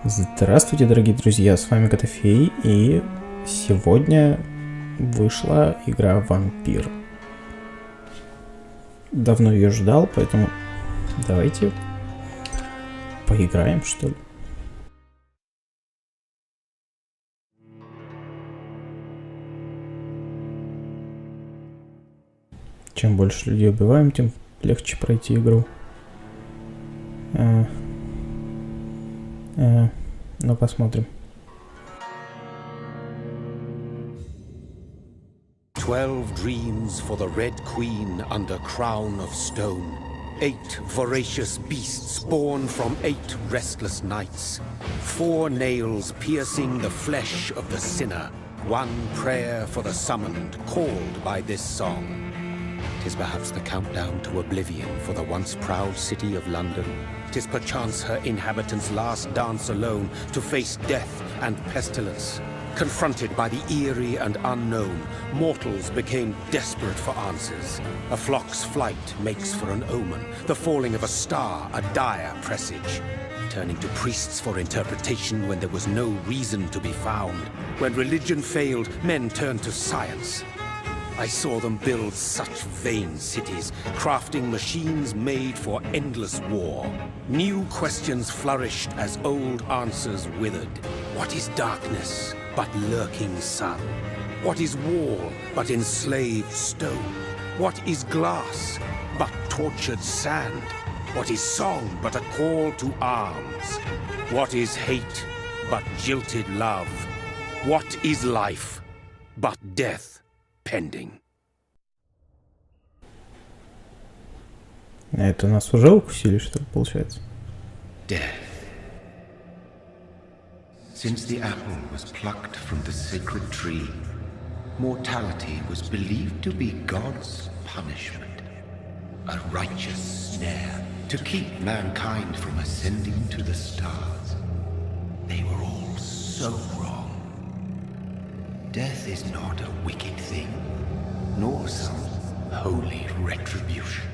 Здравствуйте, дорогие друзья, с вами Котофей, и сегодня вышла игра Vampyr. Давно ее ждал, поэтому давайте поиграем, что ли. Чем больше людей убиваем, тем легче пройти игру. Ну, посмотрим. 12 dreams for the Red Queen under crown of stone. 8 voracious beasts born from 8 restless nights. 4 nails piercing the flesh of the sinner. 1 prayer for the summoned, called by this song. 'Tis perhaps the countdown to oblivion for the once proud city of London. 'Tis perchance her inhabitants' last dance alone to face death and pestilence. Confronted by the eerie and unknown, mortals became desperate for answers. A flock's flight makes for an omen, the falling of a star a dire presage. Turning to priests for interpretation when there was no reason to be found. When religion failed, men turned to science. I saw them build such vain cities, crafting machines made for endless war. New questions flourished as old answers withered. What is darkness but lurking sun? What is wall but enslaved stone? What is glass but tortured sand? What is song but a call to arms? What is hate but jilted love? What is life but death? Pending. Это нас уже укусили, что ли, получается? Death. Since the apple was plucked from the sacred tree, mortality was believed to be God's punishment. A righteous snare to keep mankind from ascending to the stars. They were all so wrong. Death is not a wicked thing, nor some holy retribution.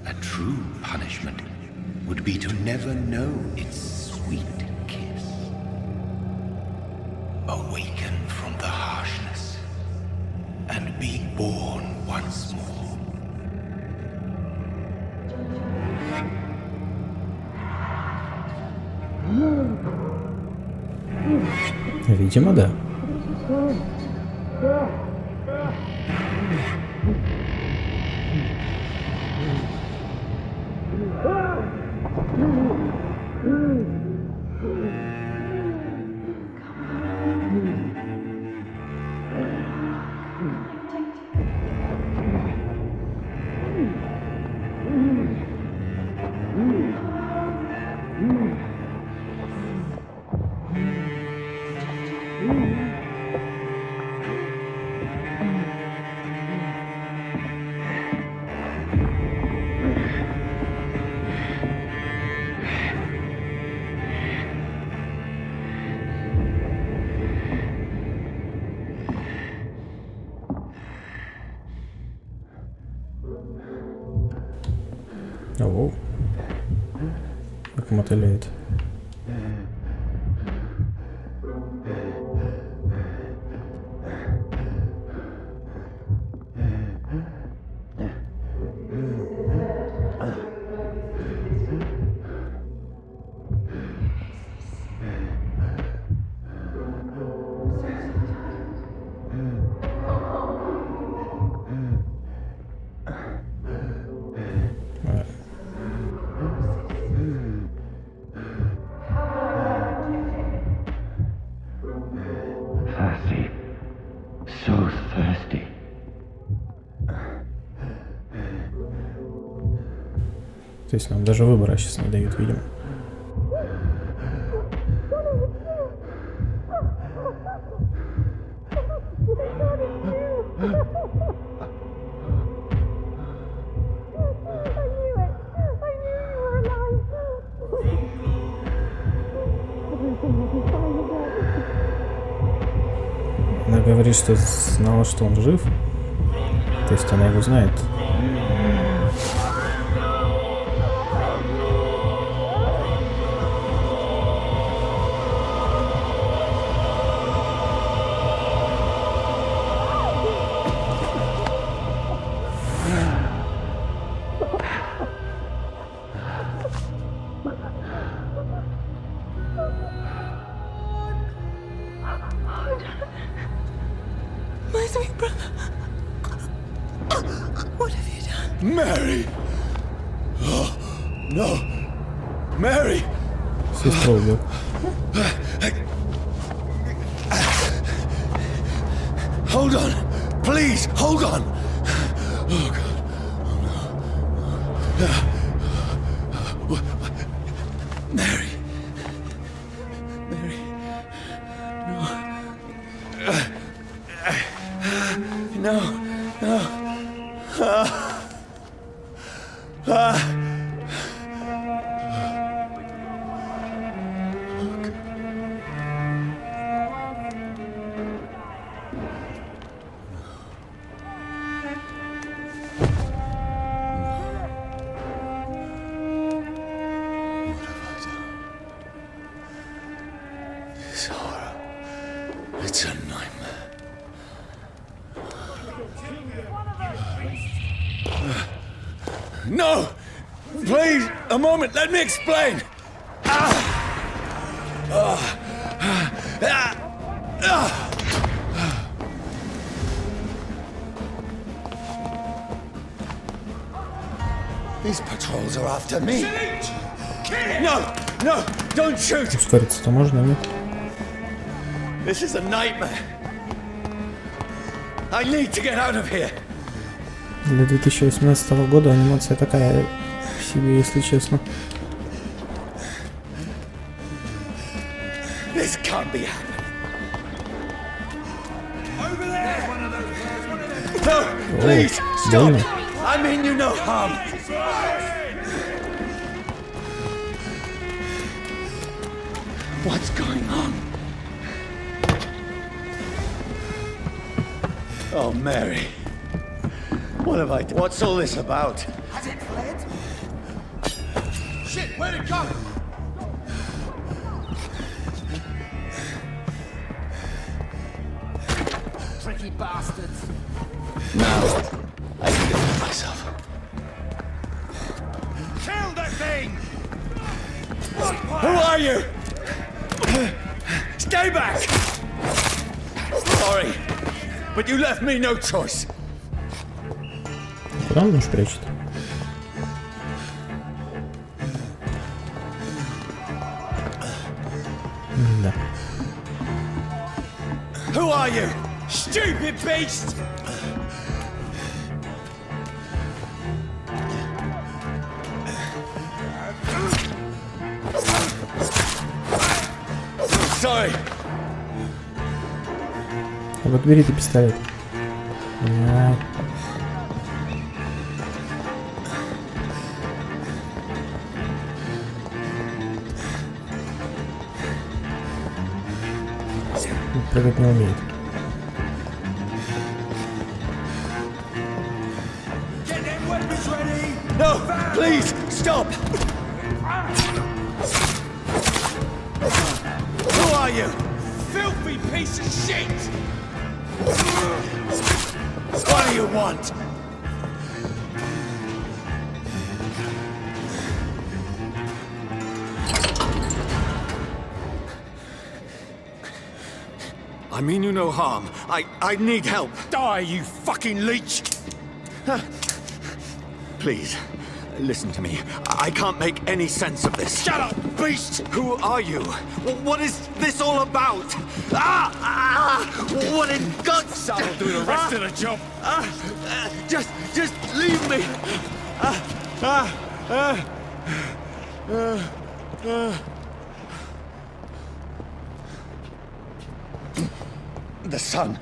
A true punishment would be to never know its sweet kiss. Awaken from the harshness and be born once more. Видимо, да. Оу. Как мотыляет. Thirsty. So thirsty. То есть нам даже выбора сейчас не дают, видимо. Она говорит, что знала, что он жив. То есть она его знает. What have you done? Mary! Oh, no! Mary! Сестра убил. Hold on! Please, hold on! Oh, God. Oh, no. Mary. Mary. No. No. This horror. It's a nightmare. No! Please, a moment, let me explain! These patrols are after me. No! No! Don't shoot! Ускориться-то можно, нет? This is a nightmare. I need to get out of here. Для 2018 года анимация такая себе, если честно. This can't be happening. Over there! No, please, stop! больно. I mean you no harm. What's going on? Oh, Mary. What have I done? What's all this about? Has it fled? Shit, where'd it go? Tricky bastards. Now, I can defend myself. Kill that thing! Who are you? Stay back! Sorry, but you left me no choice. Куда он нож прячет? Да. Who are you? Stupid beast! Sorry. А вот бери ты пистолет. А. Прыгать не умеет. Get them weapons ready! No, please, stop! Who are you? Filthy piece of shit! What do you want? I mean you no harm. I need help. Die, you fucking leech! Please, listen to me. I can't make any sense of this. Shut up, beast! Who are you? What is this all about? What in God's name? I'll do the rest of the job. Just leave me. The sun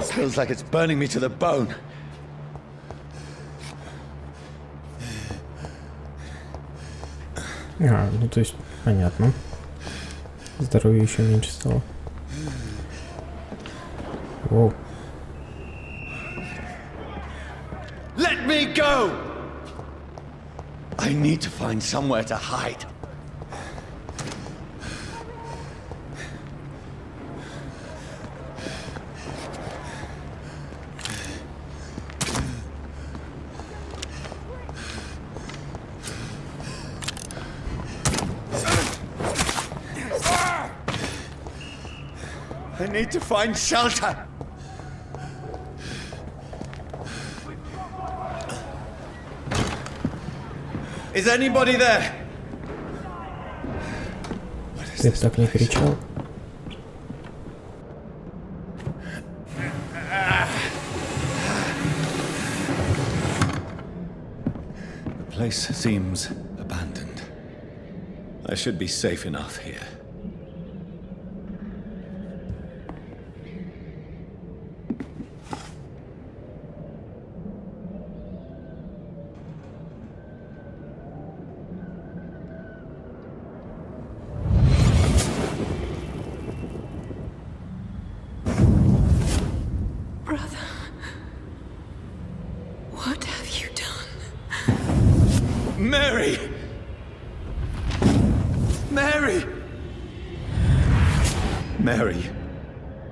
feels like it's burning me to the bone. А, ну то есть, понятно. Здоровье еще меньше стало. Воу. Let me go! I need to find somewhere to hide. I need to find shelter. Is anybody there? Ты б так не кричал. The place seems abandoned. I should be safe enough here. Brother, what have you done? Mary! Mary! Mary,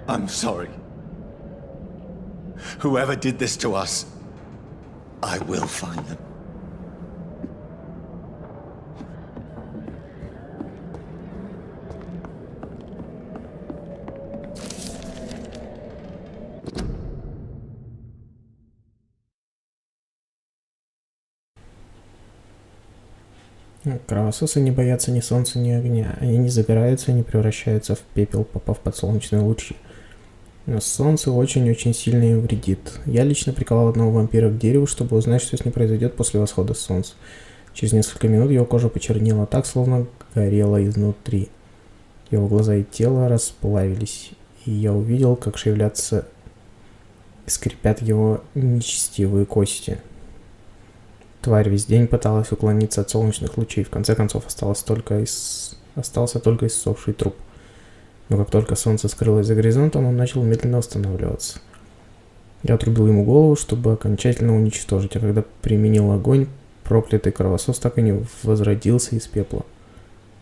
I'm sorry. Whoever did this to us, I will find them. Кровососы не боятся ни солнца, ни огня. Они не загораются и не превращаются в пепел, попав под солнечные лучи. Но солнце очень-очень сильно им вредит. Я лично приковал одного вампира к дереву, чтобы узнать, что с ним произойдет после восхода солнца. Через несколько минут его кожа почернела так, словно горела изнутри. Его глаза и тело расплавились, и я увидел, как шевелятся и скрипят его нечестивые кости. Тварь весь день пыталась уклониться от солнечных лучей, в конце концов остался только иссохший труп. Но как только солнце скрылось за горизонтом, он начал медленно восстанавливаться. Я отрубил ему голову, чтобы окончательно уничтожить, а когда применил огонь, проклятый кровосос так и не возродился из пепла.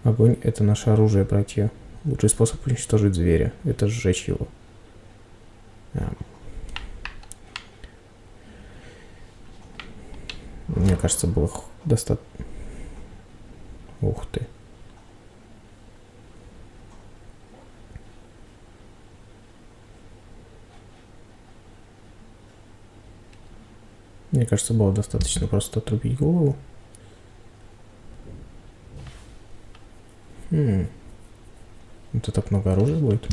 Огонь — это наше оружие, братья. Лучший способ уничтожить зверя — это сжечь его. Мне кажется, было достаточно... Ух ты. Мне кажется, было достаточно просто отрубить голову. Это так много оружия будет.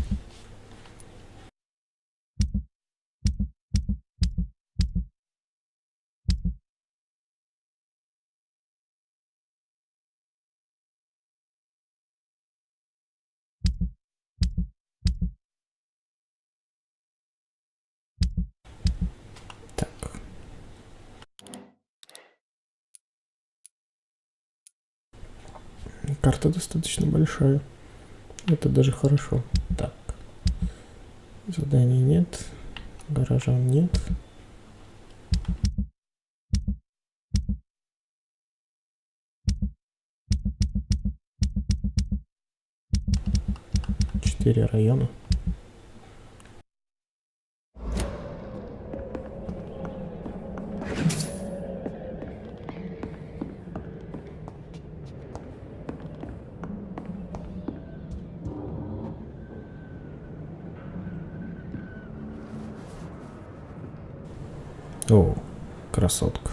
Карта достаточно большая. Это даже хорошо. Так. Заданий нет. Горожан нет. Четыре района. О, красотка.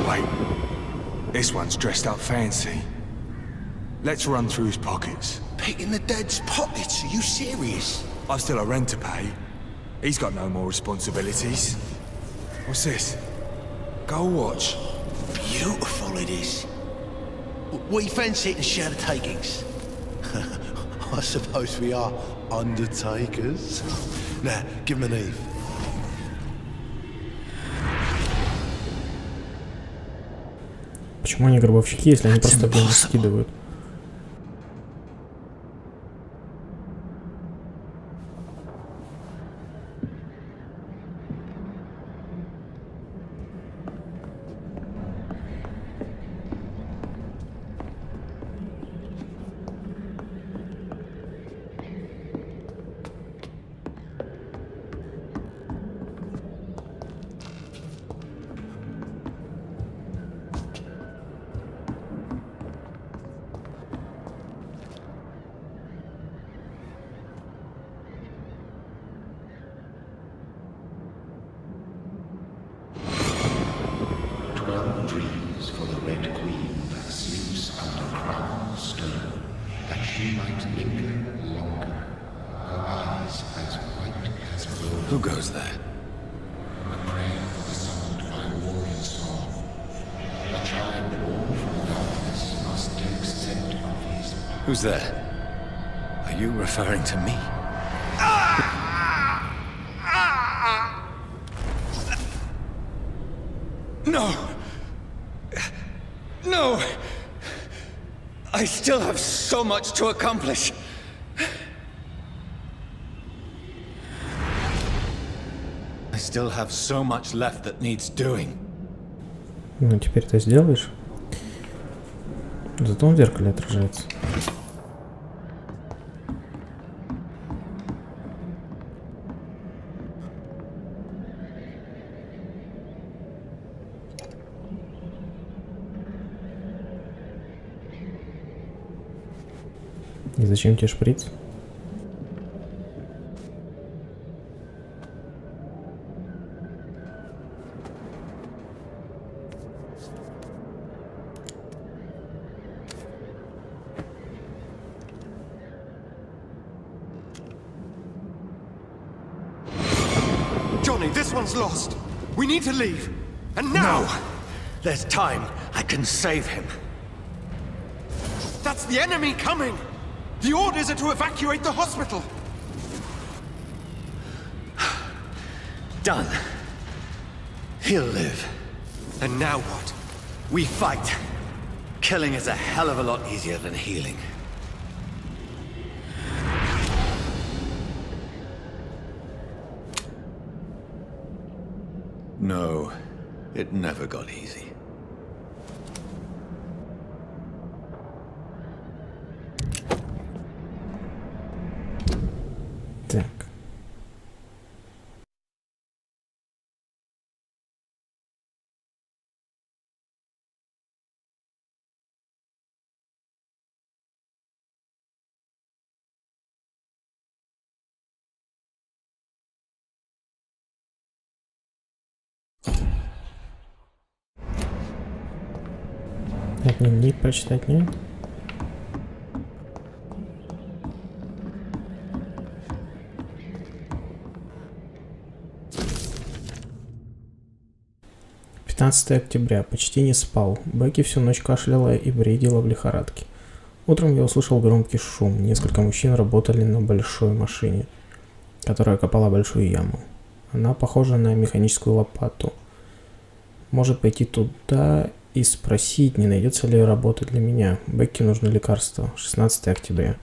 Wait, this one's dressed up fancy. Let's run through his pockets. Picking the dead's pockets? Are you serious? I've still a rent to pay. He's got no more responsibilities. What's this? Gold watch. Beautiful it is. We fancy it and share the takings. I suppose we are undertakers. Now, give him an Eve. Почему они гробовщики, если они просто блин скидывают? dreams for the Red Queen that sleeps under crown of stone, that she might linger longer, her eyes as white as gold. Who goes there? A prayer for the summoned by warrior song. A child born from darkness must take scent of his power. Who's there? Are you referring to me? No! No! I still have so much to accomplish. I still have so much left that needs doing. Ну, теперь ты сделаешь. Зато он в зеркале отражается. И зачем тебе шприц? Johnny, this one's lost. We need to leave. And now! No! There's time. I can save him. That's the enemy coming! The orders are to evacuate the hospital! Done. He'll live. And now what? We fight. Killing is a hell of a lot easier than healing. No, it never got easy. Так. Дневник прочитать нет? Октября. Почти не спал. Бекки всю ночь кашляла и бредила в лихорадке. Утром я услышал громкий шум. Несколько мужчин работали на большой машине, которая копала большую яму. Она похожа на механическую лопату. Может пойти туда и спросить, не найдется ли работы для меня. Бекки нужно лекарство. 16 октября.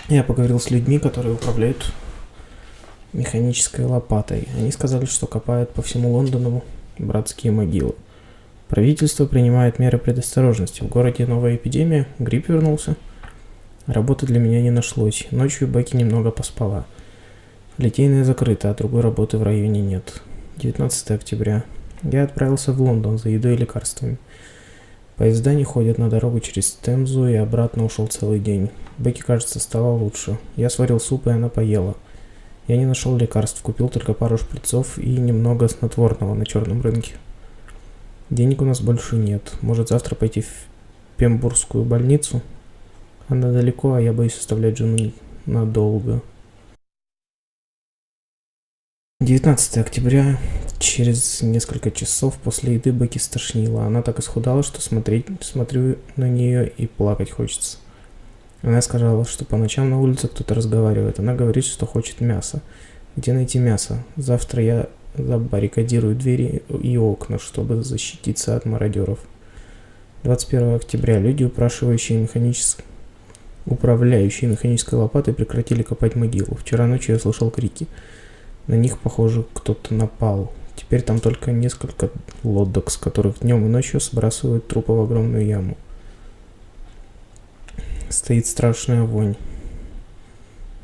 Я поговорил с людьми, которые управляют механической лопатой. Они сказали, что копают по всему Лондону братские могилы. Правительство принимает меры предосторожности. В городе новая эпидемия, грипп вернулся. Работы для меня не нашлось. Ночью Бекки немного поспала. Литейная закрыта, а другой работы в районе нет. 19 октября. Я отправился в Лондон за едой и лекарствами. Поезда не ходят на дорогу через Темзу и обратно ушел целый день. Бекки, кажется, стало лучше. Я сварил суп, и она поела. Я не нашел лекарств, купил только пару шприцов и немного снотворного на черном рынке. Денег у нас больше нет. Может, завтра пойти в Пембургскую больницу? Она далеко, а я боюсь оставлять жену надолго. 19 октября. Через несколько часов после еды Бекки стошнила. Она так исхудала, что смотрю на нее и плакать хочется. Она сказала, что по ночам на улице кто-то разговаривает. Она говорит, что хочет мяса. Где найти мясо? Завтра я забаррикадирую двери и окна, чтобы защититься от мародеров. 21 октября. Люди, управляющие механической лопатой, прекратили копать могилу. Вчера ночью я слышал крики. На них, похоже, кто-то напал. Теперь там только несколько лодок, с которых днем и ночью сбрасывают трупы в огромную яму. Стоит страшная вонь.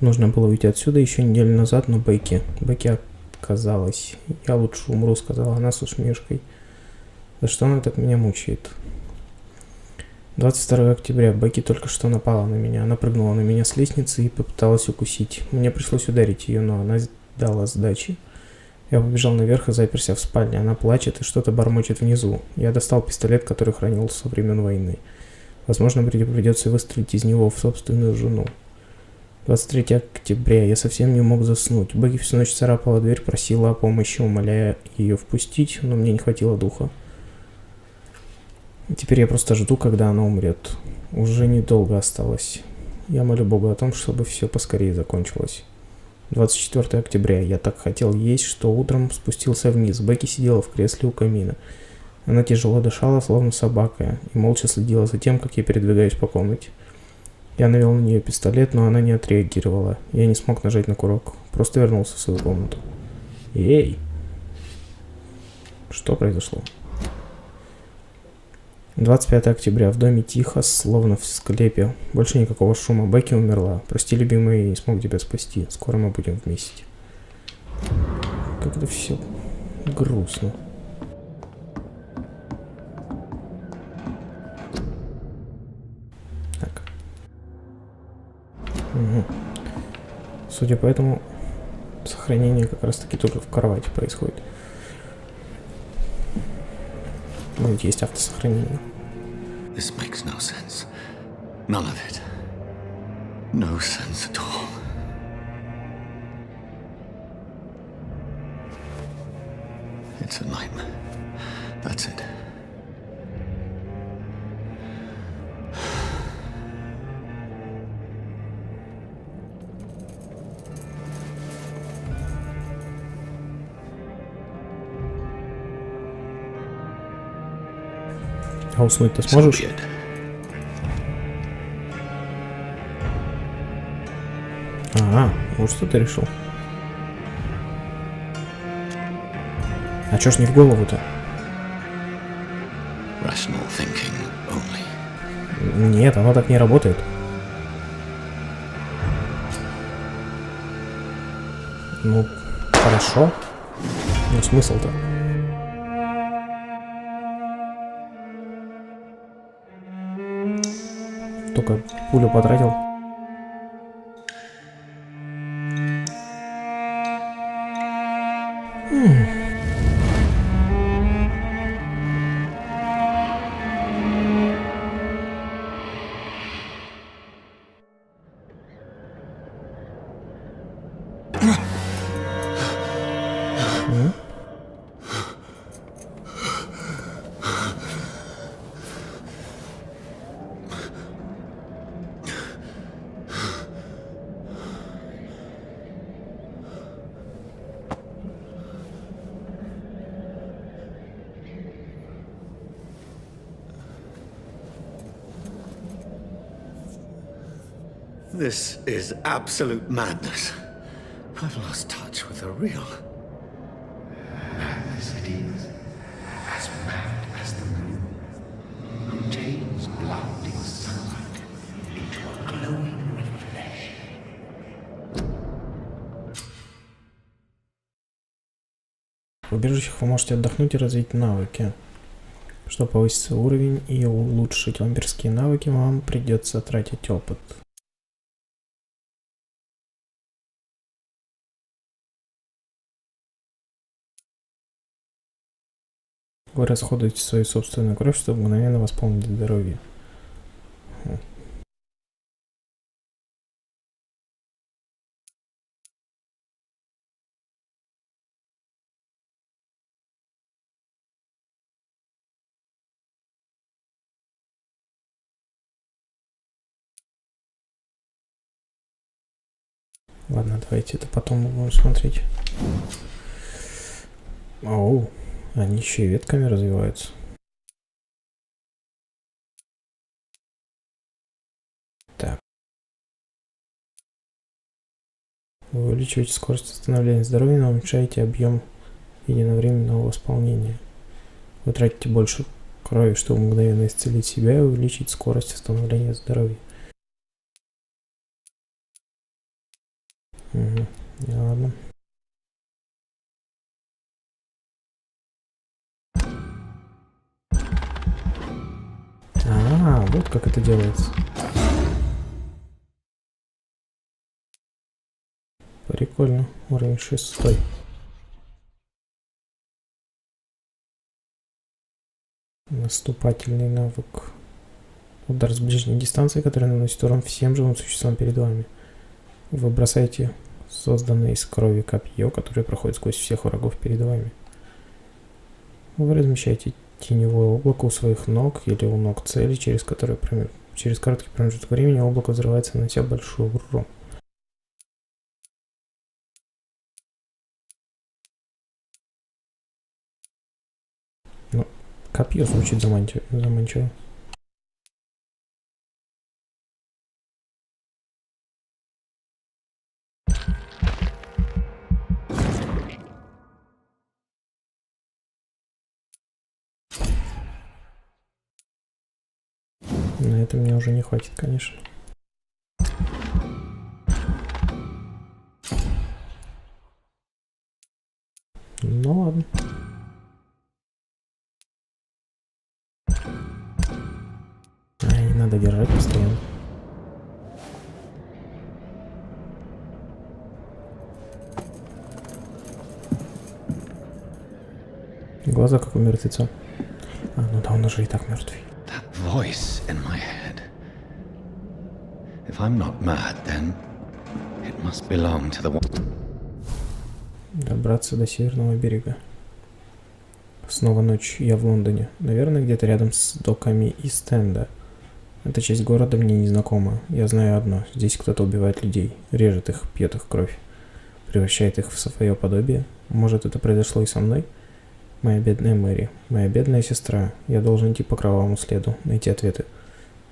Нужно было уйти отсюда еще неделю назад, но Бекки отказалась. «Я лучше умру», — сказала она с усмешкой. «За что она так меня мучает?» 22 октября. Бекки только что напала на меня. Она прыгнула на меня с лестницы и попыталась укусить. Мне пришлось ударить ее, но она дала сдачи. Я побежал наверх и заперся в спальне. Она плачет и что-то бормочет внизу. Я достал пистолет, который хранил со времен войны. Возможно, мне придется выстрелить из него в собственную жену. 23 октября. Я совсем не мог заснуть. Бекки всю ночь царапала дверь, просила о помощи, умоляя ее впустить, но мне не хватило духа. Теперь я просто жду, когда она умрет. Уже недолго осталось. Я молю Бога о том, чтобы все поскорее закончилось. 24 октября. Я так хотел есть, что утром спустился вниз. Бекки сидела в кресле у камина. Она тяжело дышала, словно собака, и молча следила за тем, как я передвигаюсь по комнате. Я навел на нее пистолет, но она не отреагировала. Я не смог нажать на курок. Просто вернулся в свою комнату. Эй! Что произошло? 25 октября. В доме тихо, словно в склепе. Больше никакого шума. Бекки умерла. Прости, любимый, я не смог тебя спасти. Скоро мы будем вместе. Как это все грустно. Так. Угу. Судя по этому, сохранение как раз таки только в кровати происходит. Ну, ведь есть автосохранение. This makes no sense. None of it. No sense at all. It's a nightmare. That's it. А уснуть-то сможешь? Ага, вот что ты решил. А чё ж не в голову-то? Rational thinking only. Нет, оно так не работает. Ну, хорошо. Ну, смысл-то? Только пулю потратил. This is absolute madness. I've lost touch with the real. Madness it is, as mad as the moon, contains blinding sunlight into a glowing reflection. В убежищах вы можете отдохнуть и развить навыки. Чтобы повысить свой уровень и улучшить вампирские навыки, вам придется тратить опыт. Вы расходуете свою собственную кровь, чтобы мгновенно восполнить здоровье. Ладно, давайте это потом будем смотреть. Оу, они еще и ветками развиваются. Так. Вы увеличиваете скорость восстановления здоровья, но уменьшаете объем единовременного восполнения. Вы тратите больше крови, чтобы мгновенно исцелить себя и увеличить скорость восстановления здоровья. Угу. Ладно. Вот как это делается. Прикольно. Уровень 6. Наступательный навык. Удар с ближней дистанции, который наносит урон всем живым существам перед вами. Вы бросаете созданное из крови копье, которое проходит сквозь всех врагов перед вами. Вы размещаете теневое облако у своих ног или у ног цели, через короткий промежуток времени облако взрывается, нанося большой урон. Ну, копье звучит заманчиво. На это мне уже не хватит, конечно. Ну ладно. Ай, надо держать постоянно. Глаза как у мертвеца. А, ну да, он уже и так мертвый. That voice in my head. If I'm not mad, then it must belong to the... Добраться до северного берега. Снова ночь, я в Лондоне. Наверное, где-то рядом с доками Ист-Энда. Эта часть города мне незнакома. Я знаю одно. Здесь кто-то убивает людей, режет их, пьет их кровь, превращает их в свое подобие. Может, это произошло и со мной? Моя бедная Мэри, моя бедная сестра. Я должен идти по кровавому следу, найти ответы.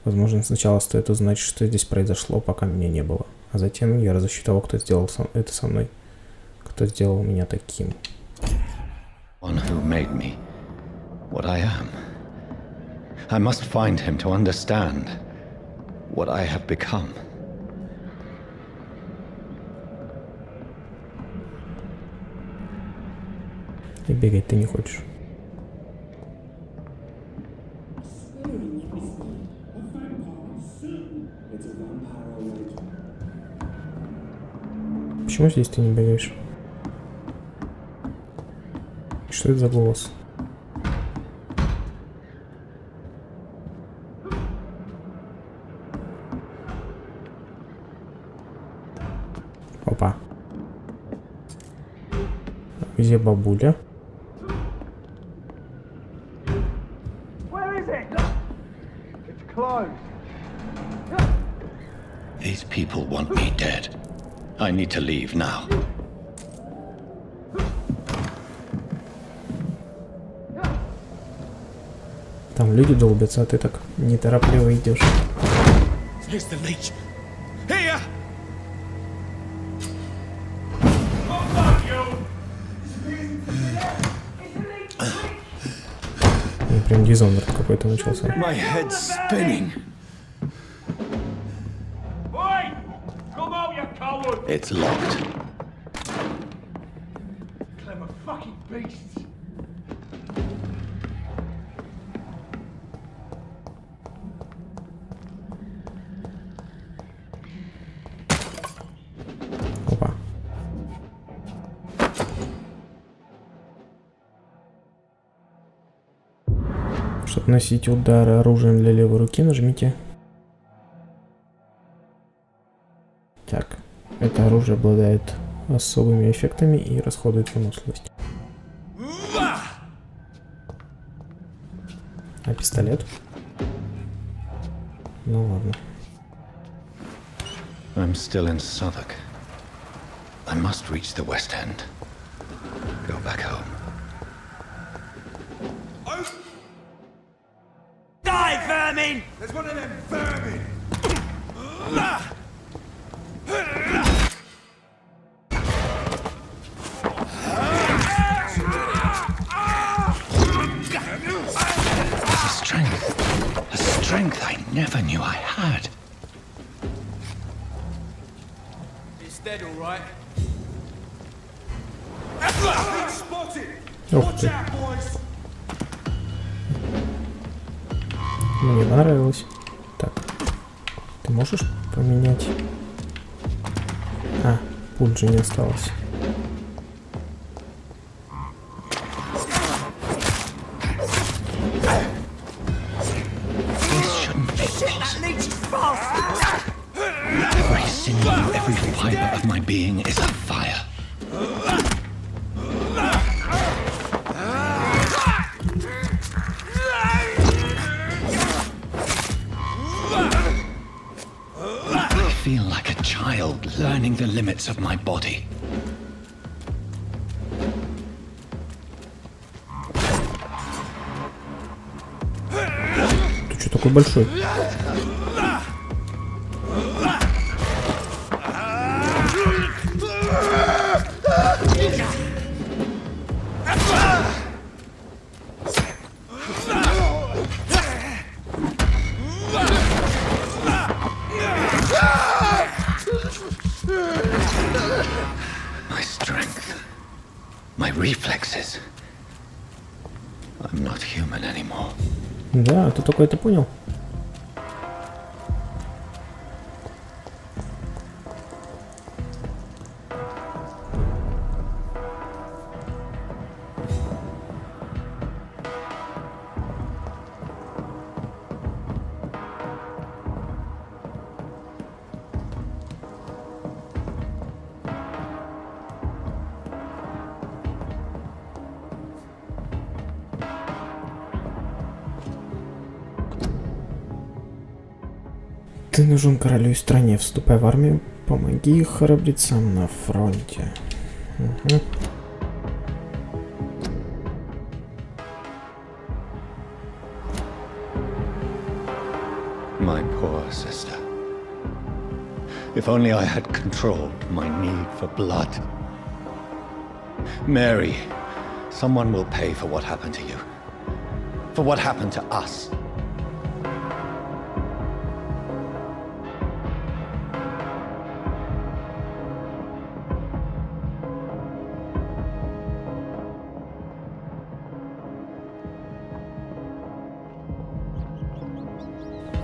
Возможно, сначала стоит узнать, что здесь произошло, пока меня не было. А затем я разыщу того, кто сделал это со мной. Кто сделал меня таким. One who made me what I am. I must find him to understand what I have become. И бегать ты не хочешь. Почему здесь ты не бегаешь? Что это за голос? Опа. Где бабуля? These people want me dead. I need to leave now. Там люди долбятся, а ты так неторопливо идешь. Here's the leech. Here! Ну, прям дизонер какой-то начался. My head's spinning. It's locked. Clever fucking beasts. Опа. Чтобы носить удары оружием для левой руки, нажмите. Так, это оружие обладает особыми эффектами и расходует выносливость. А пистолет? Ну ладно. I'm still in Southwark. I must reach the West End. Go back home. Die, vermin! There's one of them vermin! A strength I never knew I had. It's dead, all right. Spotted! Ух ты. Мне понравилось. Так. Ты можешь поменять? А, пуль же не осталось. Every sinew, every fiber of my being is afire. I feel like a child learning the limits of my body. Ты что такой большой? My strength, my reflexes. I'm not human anymore. Да, ты только это понял? Ты нужен королю и стране. Вступай в армию. Помоги храбрецам на фронте. Угу. My poor sister. If only I had controlled my need for blood. Mary, someone will pay for what happened to you. For what happened to us.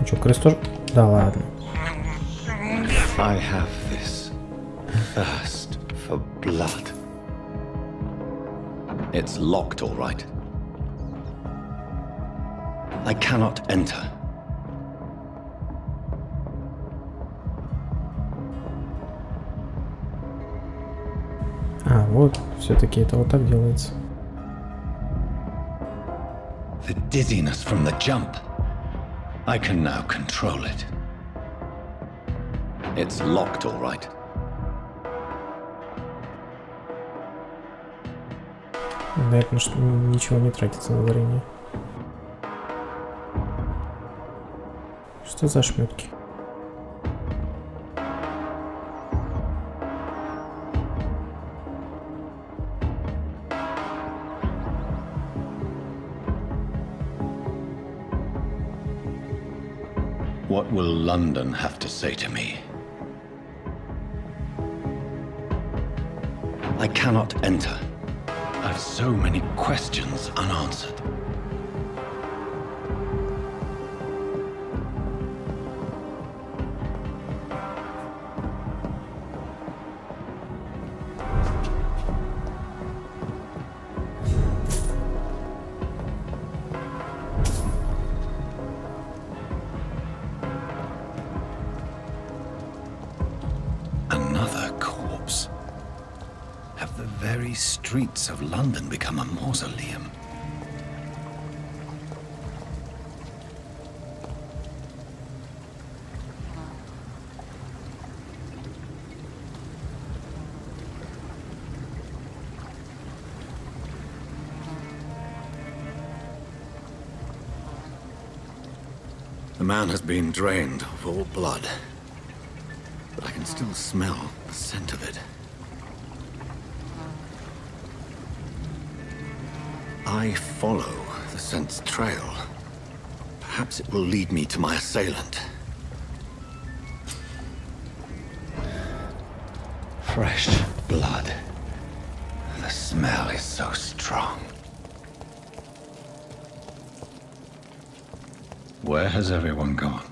Ну что, крыс тоже? Да ладно. I have this thirst for blood. It's locked, all right. I cannot enter. А, вот, все-таки это вот так делается. The dizziness from the jump. I can now control it. It's locked, all right. Наверное, что ничего не тратится на зрение. Что за шметки? What will London have to say to me? I cannot enter. I've so many questions unanswered. Another corpse. Have the very streets of London become a mausoleum? The man has been drained of all blood, but I can still smell the scent of it. I follow the scent's trail. Perhaps it will lead me to my assailant. Fresh blood. The smell is so strong. Where has everyone gone?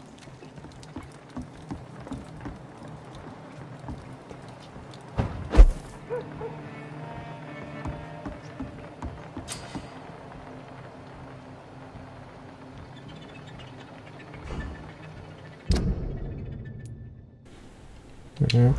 Угу.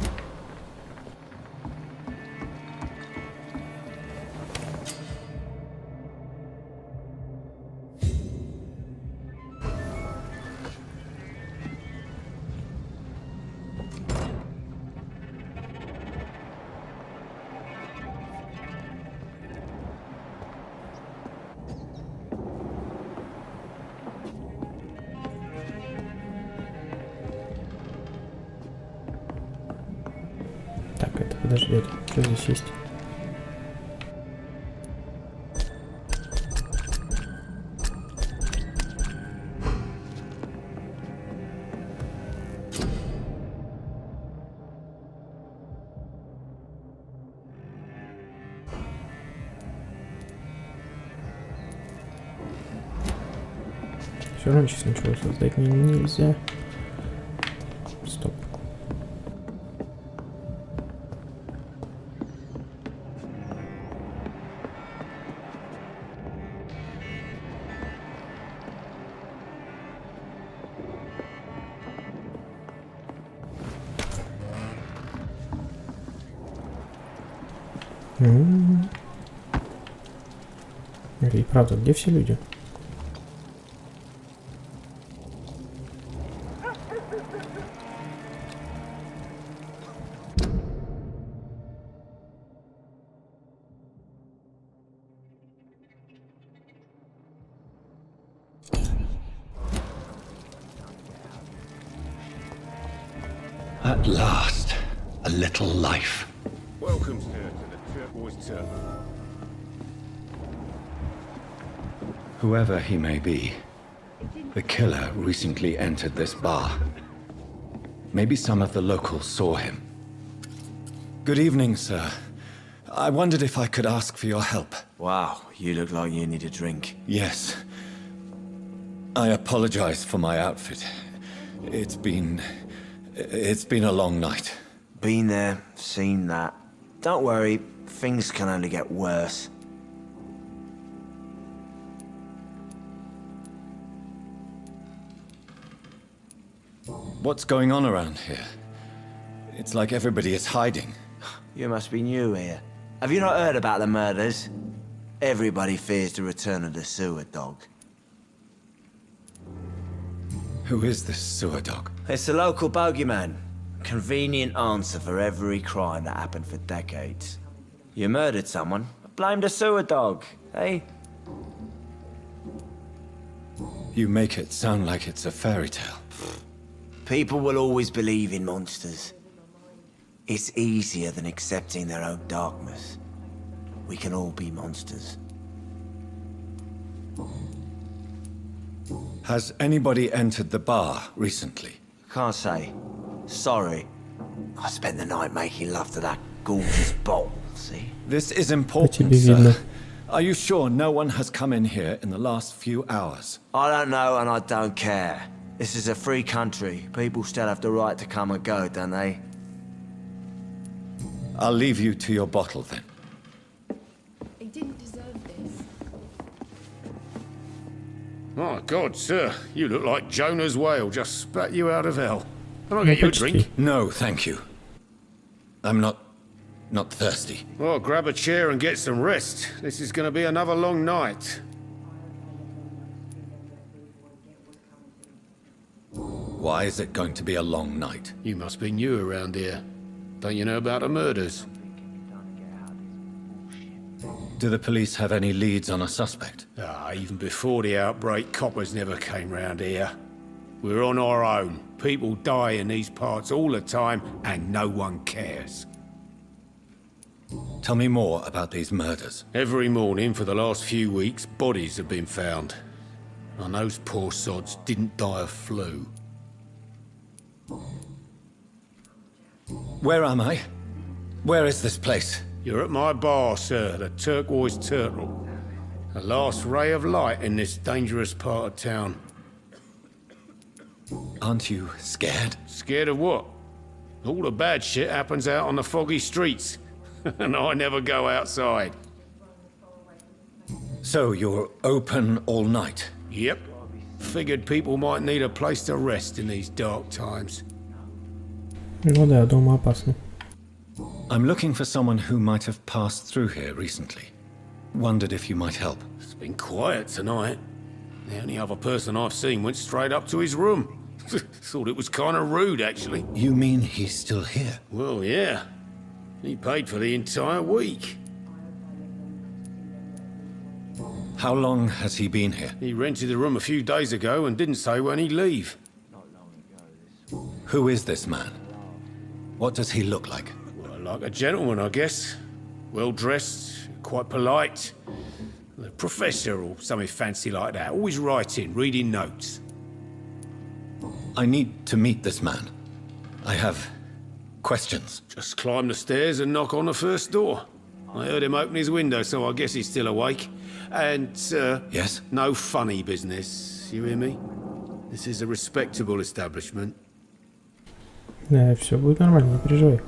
Так, это подождет. Что здесь есть? Все равно сейчас ничего создать нельзя. Стоп. И правда, где все люди? At last, a little life. Welcome, sir, to the Turquoise Turtle. Whoever he may be, the killer recently entered this bar. Maybe some of the locals saw him. Good evening, sir. I wondered if I could ask for your help. Wow, you look like you need a drink. Yes. I apologize for my outfit. It's been a long night. Been there, seen that. Don't worry, things can only get worse. What's going on around here? It's like everybody is hiding. You must be new here. Have you not heard about the murders? Everybody fears the return of the sewer dog. Who is this sewer dog? It's the local bogeyman. Convenient answer for every crime that happened for decades. You murdered someone, blame the sewer dog, eh? You make it sound like it's a fairy tale. People will always believe in monsters. It's easier than accepting their own darkness. We can all be monsters. Has anybody entered the bar recently? Can't say. Sorry. I spent the night making love to that gorgeous bottle, see? This is important, тебе видно. sir. Are you sure no one has come in here in the last few hours? I don't know and I don't care. This is a free country. People still have the right to come and go, don't they? I'll leave you to your bottle then. He didn't deserve this. My God, sir, you look like Jonah's whale just spat you out of hell. Can I get you a drink? No, thank you. I'm not thirsty. Well, grab a chair and get some rest. This is going to be another long night. Why is it going to be a long night? You must be new around here. Don't you know about the murders? Do the police have any leads on a suspect? Even before the outbreak, coppers never came round here. We're on our own. People die in these parts all the time, and no one cares. Tell me more about these murders. Every morning for the last few weeks, bodies have been found. And those poor sods didn't die of flu. Where am I? Where is this place? You're at my bar, sir, the Turquoise Turtle. The last ray of light in this dangerous part of town. Aren't you scared? Scared of what? All the bad shit happens out on the foggy streets. And I never go outside. So you're open all night? Yep. Figured people might need a place to rest in these dark times. Ну да, дома опасно. I'm looking for someone who might have passed through here recently. Wondered if you might help. It's been quiet tonight. The only other person I've seen went straight up to his room. Thought it was kind of rude, actually. You mean he's still here? Well, yeah. He paid for the entire week. How long has he been here? He rented the room a few days ago and didn't say when he'd leave. Who is this man? What does he look like? Well, like a gentleman, I guess. Well-dressed, quite polite. A professor or something fancy like that. Always writing, reading notes. I need to meet this man. I have questions. Just climb the stairs and knock on the first door. I heard him open his window, so I guess he's still awake. And, Yes? no funny business. You hear me? This is a respectable establishment. Да, все будет нормально, не переживай.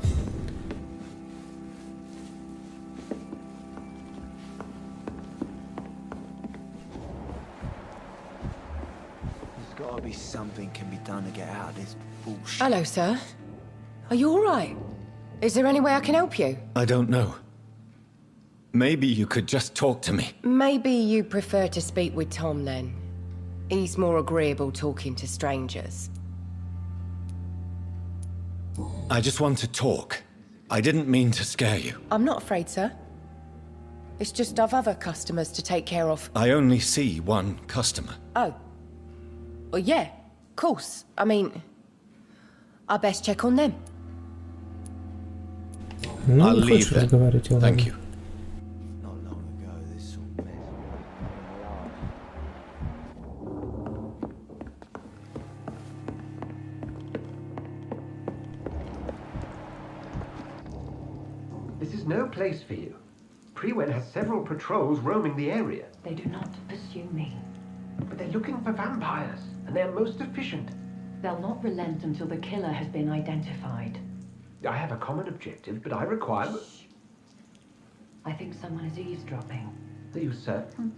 There's gotta be something can be done to get out of this bullshit. Hello, sir. Are you all right? Is there any way I can help you? I don't know. Maybe you could just talk to me. Maybe you prefer to speak with Tom, then. He's more agreeable talking to strangers. I just want to talk. I didn't mean to scare you. I'm not afraid, sir. It's just I've other customers to take care of. I only see one customer. Oh. Well, yeah, of course. I mean, I best check on them. Ну, I'll не leave хочешь then. разговаривать, ладно. Thank you. Not long ago, this sort of mess. This is no place for you. Prewen has several patrols roaming the area. They do not pursue me. But they're looking for vampires, and they're most efficient. They'll not relent until the killer has been identified. I have a common objective, but I require... I think someone is eavesdropping. Are you certain?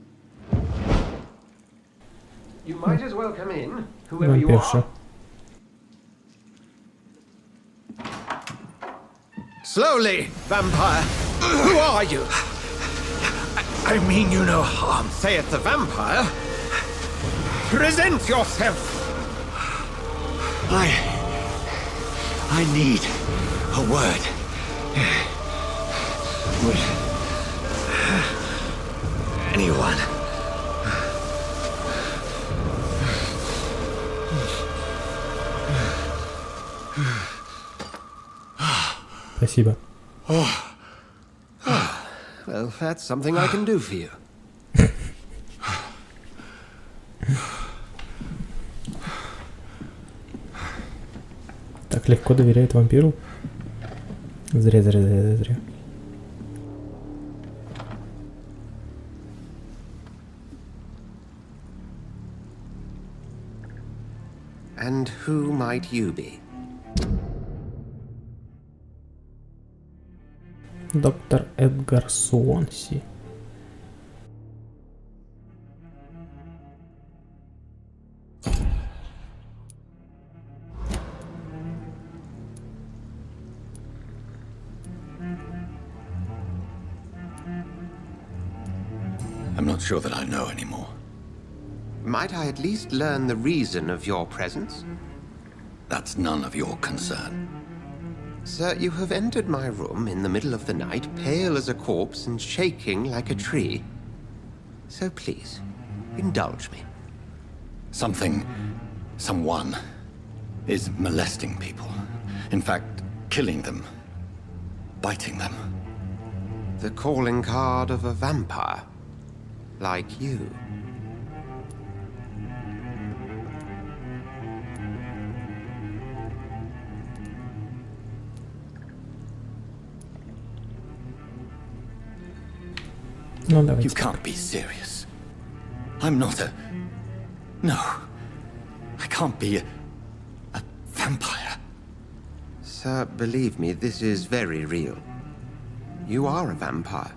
You might as well come in, whoever you Вампирша. are. Slowly, vampire! Who are you? I mean you no harm. Saith the vampire. Present yourself! I need a word. Would anyone? Спасибо. Well, that's something I can do for you. Так легко доверяет вампиру? Зря. And who might you be? Доктор Эдгар Суонси. I'm not sure that I know anymore. Might I at least learn the reason of your presence? That's none of your concern. Sir, you have entered my room in the middle of the night, pale as a corpse and shaking like a tree. So please, indulge me. Someone is molesting people. In fact, killing them. Biting them. The calling card of a vampire. Like you. Ну, You давайте. can't be serious. I'm not a... No. I can't be a vampire. Sir, believe me, this is very real. You are a vampire.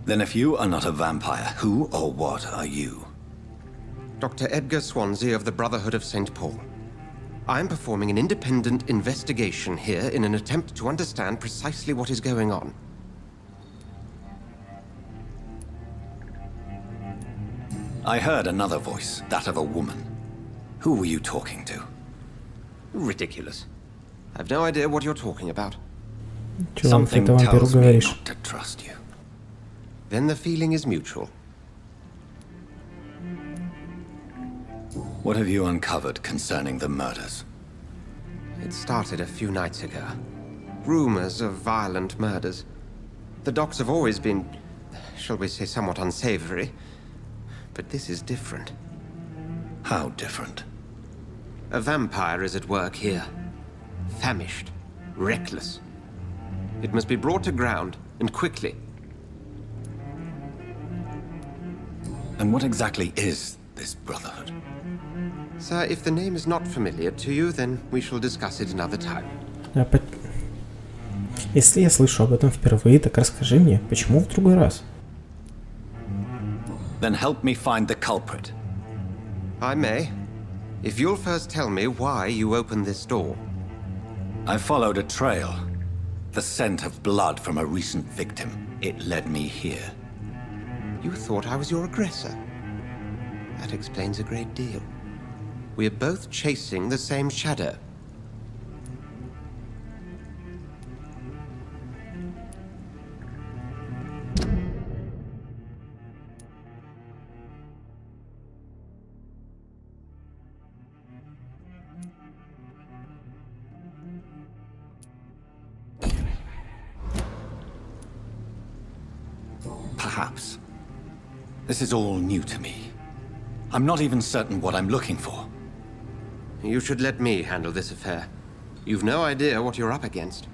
Then if you are not a vampire, who or what are you? Dr. Edgar Swansea of the Brotherhood of St. Paul. I'm performing an independent investigation here in an attempt to understand precisely what is going on. I heard another voice, that of a woman. Who were you talking to? Ridiculous. I've no idea what you're talking about. Something tells me not to trust you. Then the feeling is mutual. What have you uncovered concerning the murders? It started a few nights ago. Rumors of violent murders. The docks have always been, shall we say, somewhat unsavory. But this is different. How different? A vampire is at work here. Famished. Reckless. It must be brought to ground, and quickly. And what exactly is this Brotherhood? Sir, if the name is not familiar to you, then we shall discuss it another time. Если я слышу об этом впервые, так расскажи мне, почему в другой раз? Then help me find the culprit. I may, if you'll first tell me why you opened this door. I followed a trail. The scent of blood from a recent victim. It led me here. You thought I was your aggressor. That explains a great deal. We're both chasing the same shadow. Perhaps. This is all new to me. I'm not even certain what I'm looking for. You should let me handle this affair. You've no idea what you're up against.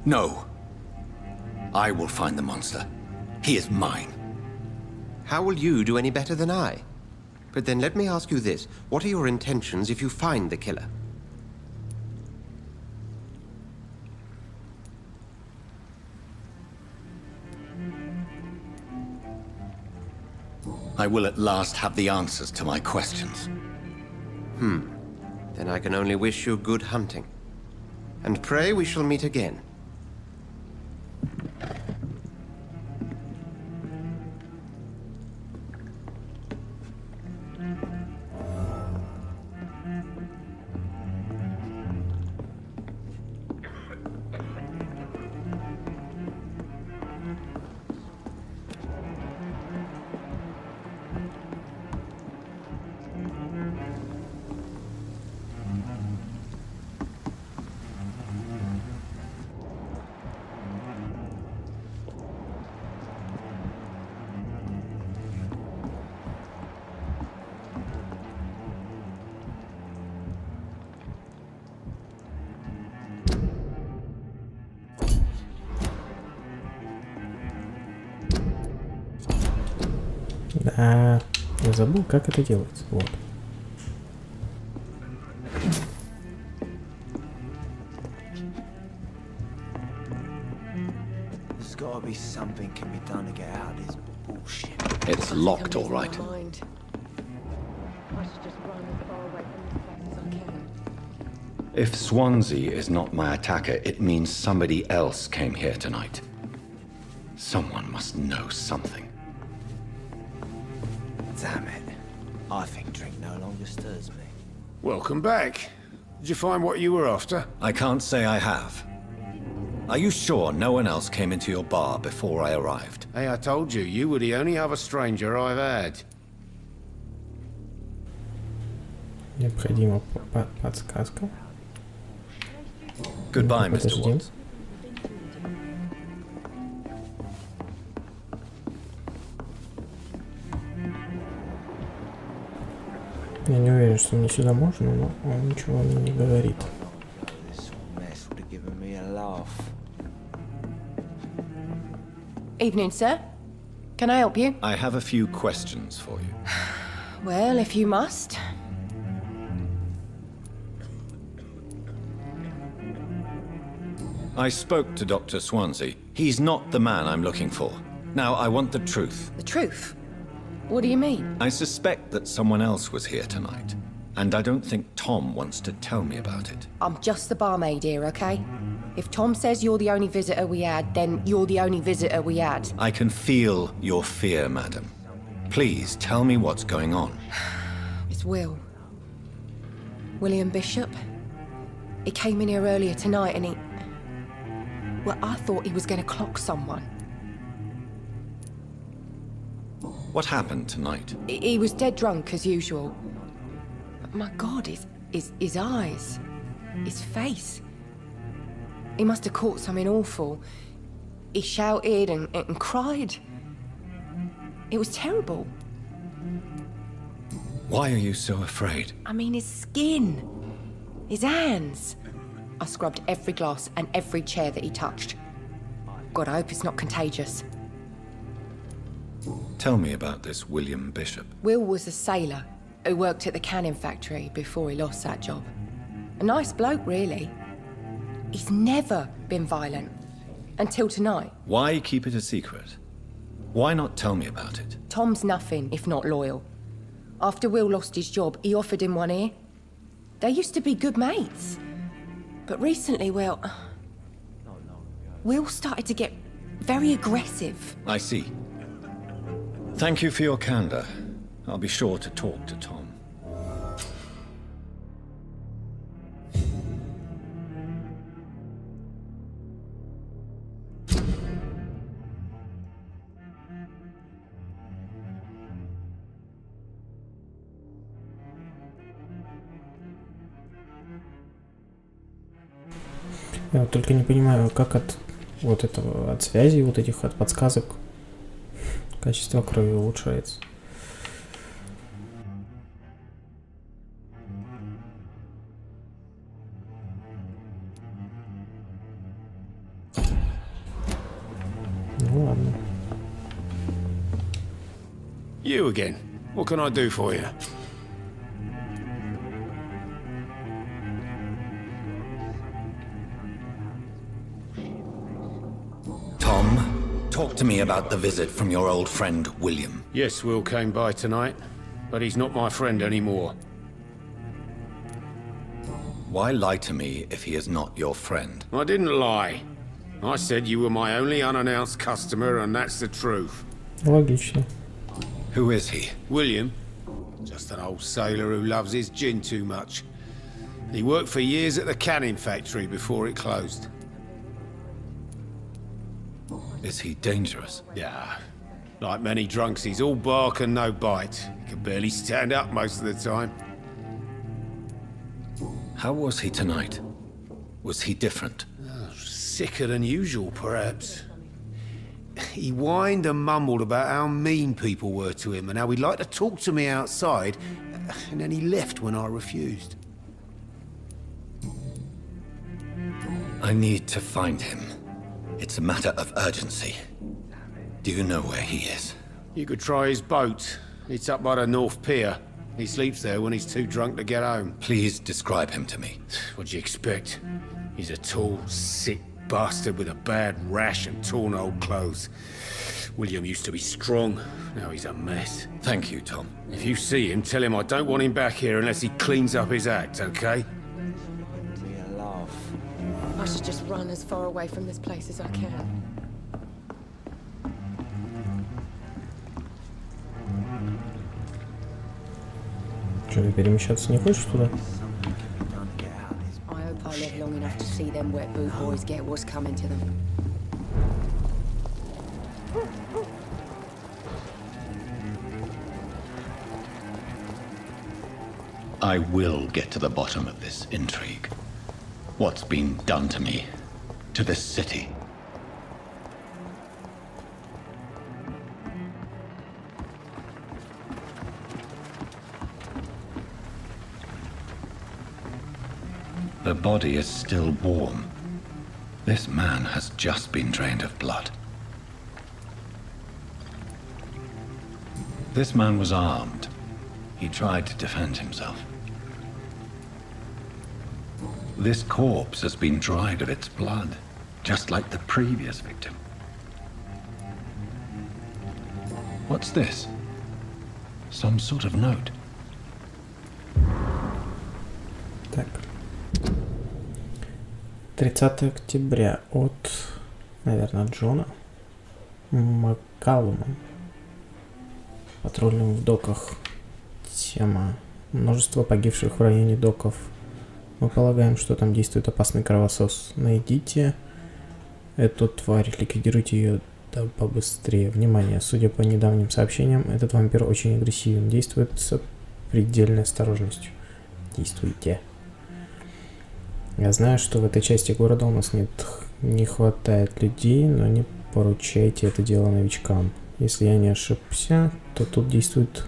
No. I will find the monster. He is mine. How will you do any better than I? But then let me ask you this. What are your intentions if you find the killer? I will at last have the answers to my questions. Then I can only wish you good hunting. And pray we shall meet again. Да, я забыл, как это делается. Вот. There's gotta be something can be done to get out of this bullshit. It's locked, all right. I should just run as far away from this place as I can. If Swansea is not my attacker, it means somebody else came here tonight. Someone must know something. Damn it. I think drink no longer stirs me. Welcome back. Did you find what you were after? I can't say I have. Are you sure no one else came into your bar before I arrived? Hey, I told you, you were the only other stranger I've had. Необходима подсказка. Goodbye, Mr. Подожди. Watts. Я не уверен, что мне сюда можно, но он ничего мне не говорит. This mess would have given me a laugh. Evening, sir. Can I help you? I have a few questions for you. Well, if you must. I spoke to Dr. Swansea. He's not the man I'm looking for. Now, I want the truth. The truth? What do you mean? I suspect that someone else was here tonight. And I don't think Tom wants to tell me about it. I'm just the barmaid here, okay? If Tom says you're the only visitor we had, then you're the only visitor we had. I can feel your fear, madam. Please tell me what's going on. It's Will. William Bishop. He came in here earlier tonight and he... Well, I thought he was going to clock someone. What happened tonight? He was dead drunk, as usual. But my God, his eyes. His face. He must have caught something awful. He shouted and cried. It was terrible. Why are you so afraid? I mean, his skin. His hands. I scrubbed every glass and every chair that he touched. God, I hope it's not contagious. Tell me about this William Bishop. Will was a sailor who worked at the canning factory before he lost that job. A nice bloke, really. He's never been violent. Until tonight. Why keep it a secret? Why not tell me about it? Tom's nothing if not loyal. After Will lost his job, he offered him one ear. They used to be good mates. But recently, well... Will started to get very aggressive. I see. Thank you for your candor. I'll be sure to talk to Tom. Я вот только не понимаю, как от вот этого, от связи, вот этих, от подсказок качество крови улучшается. Ну ладно. You again. What can I do for you? Tom, talk to me about the visit from your old friend, William. Yes, Will came by tonight, but he's not my friend anymore. Why lie to me if he is not your friend? I didn't lie. I said you were my only unannounced customer, and that's the truth. Логично. Who is he? William. Just an old sailor who loves his gin too much. He worked for years at the canning factory before it closed. Is he dangerous? Yeah. Like many drunks, he's all bark and no bite. He can barely stand up most of the time. How was he tonight? Was he different? Sicker than usual, perhaps. He whined and mumbled about how mean people were to him and how he'd like to talk to me outside, and then he left when I refused. I need to find him. It's a matter of urgency. Do you know where he is? You could try his boat. It's up by the North Pier. He sleeps there when he's too drunk to get home. Please describe him to me. What'd you expect? He's a tall, sick bastard with a bad rash and torn old clothes. William used to be strong. Now he's a mess. Thank you, Tom. If you see him, tell him I don't want him back here unless he cleans up his act, okay? Dear love. I should just run as far away from this place as I can. Что, ты перемещаться не хочешь туда? I hope I live long enough to see them wet boot boys get what's coming to them. I will get to the bottom of this intrigue. What's been done to me, to this city. The body is still warm. This man has just been drained of blood. This man was armed. He tried to defend himself. This corpse has been dried of its blood, just like the previous victim. What's this? Some sort of note. 30 октября от, наверное, Джона Маккалума. Патрульным в доках. Тема. Множество погибших в районе доков. Мы полагаем, что там действует опасный кровосос. Найдите эту тварь, ликвидируйте ее да побыстрее. Внимание, судя по недавним сообщениям, этот вампир очень агрессивен. Действует с предельной осторожностью. Действуйте. Я знаю, что в этой части города у нас не хватает людей, но не поручайте это дело новичкам. Если я не ошибся, то тут действует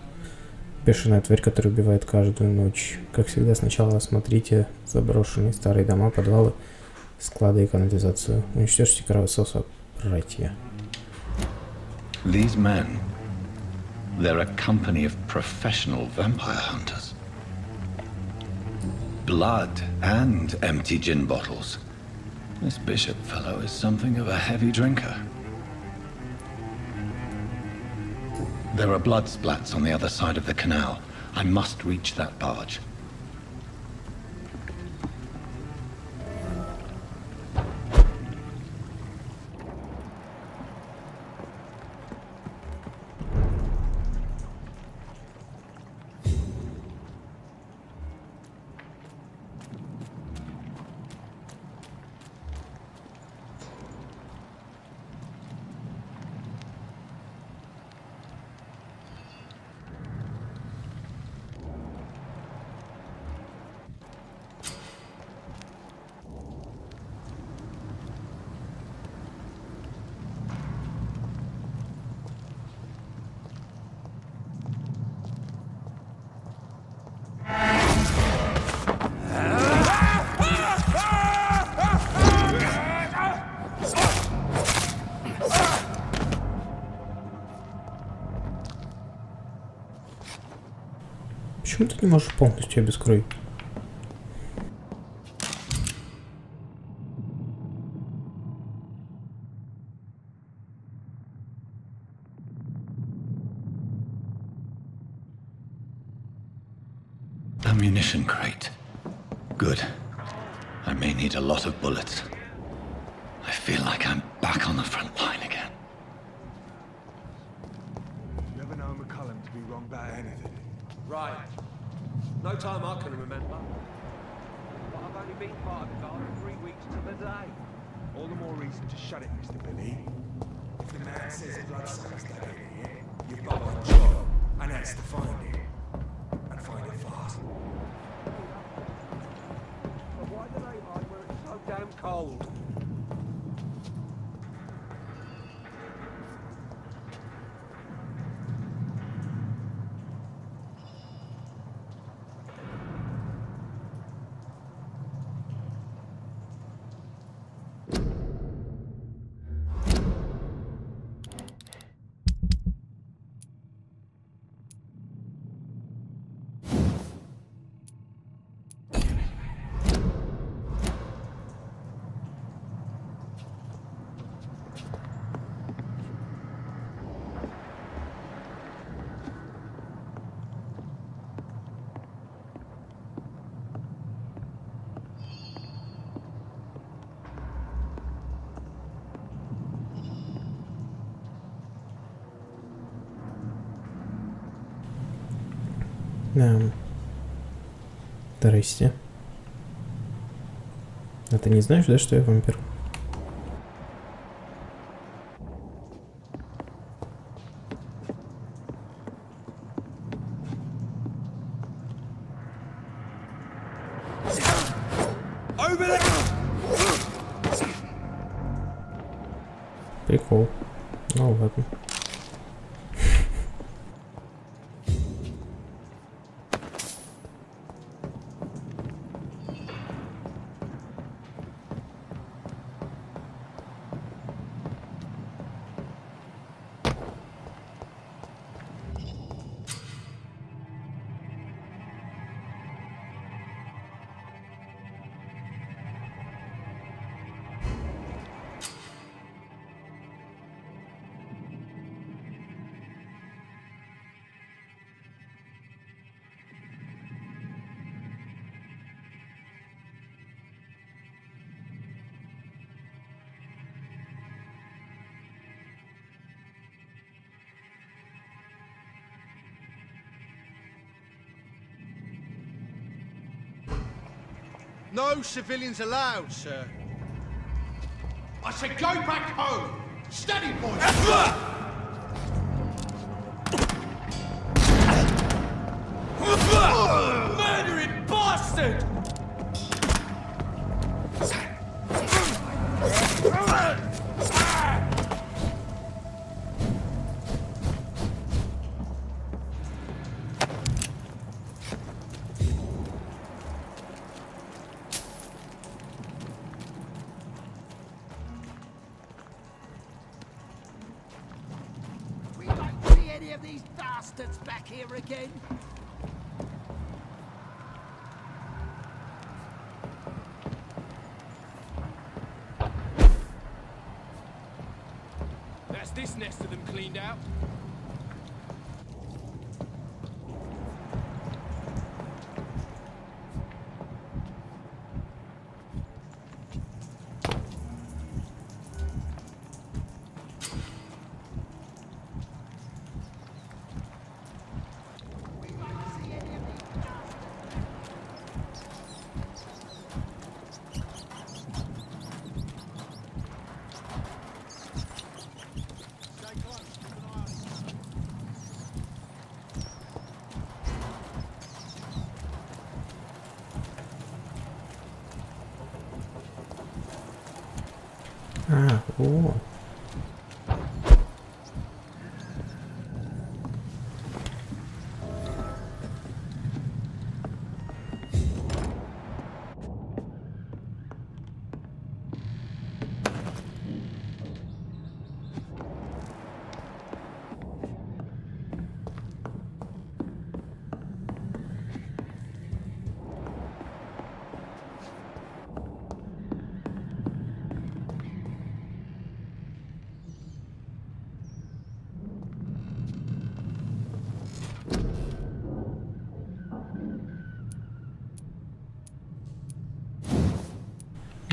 бешеная тварь, которая убивает каждую ночь. Как всегда, сначала осмотрите заброшенные старые дома, подвалы, склады и канализацию. Уничтожьте кровососа, братья. These men, they're a company of professional vampire hunters. Blood and empty gin bottles. This bishop fellow is something of a heavy drinker. There are blood splats on the other side of the canal. I must reach that barge. Почему ты не можешь полностью обескровить? Ammunition crate. Good. I may need a lot of bullets. I feel like I'm back on the front line again. Never known McCullum to be wrong about anything. Right. No time I can remember. But I've only been part of the guard for 3 weeks to the day. All the more reason to shut it, Mr. Billy. If the man says bloodsuckers dug in here, you've got one job, and that's to find it. And find it fast. But why do they hide where it's so damn cold? Да. Здрасте. А ты не знаешь, да, что я вампир? Прикол. Ну ладно. No civilians allowed, sir. I said go back home. Steady, boys. Murdering bastard! We won't see any of these bastards back here again. That's this nest of them cleaned out. А, о.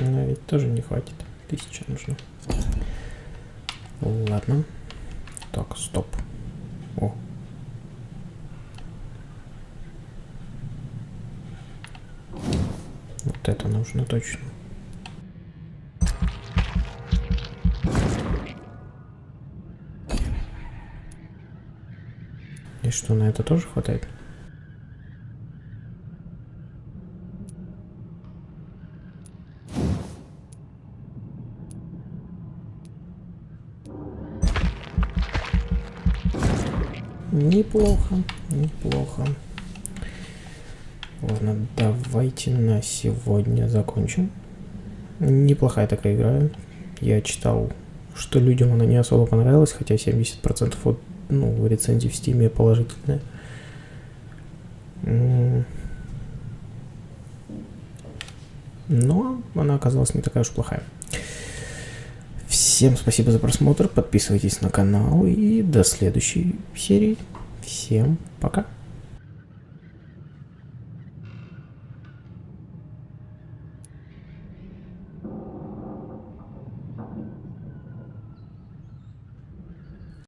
Но ведь тоже не хватит. 1000 нужно. Ладно. Так, стоп. О. Вот это нужно точно. И что, на это тоже хватает? Неплохо, неплохо. Ладно, давайте на сегодня закончим. Неплохая такая игра. Я читал, что людям она не особо понравилась, хотя 70% от рецензий в Steam положительные. Но она оказалась не такая уж плохая. Всем спасибо за просмотр, подписывайтесь на канал и до следующей серии. Всем пока.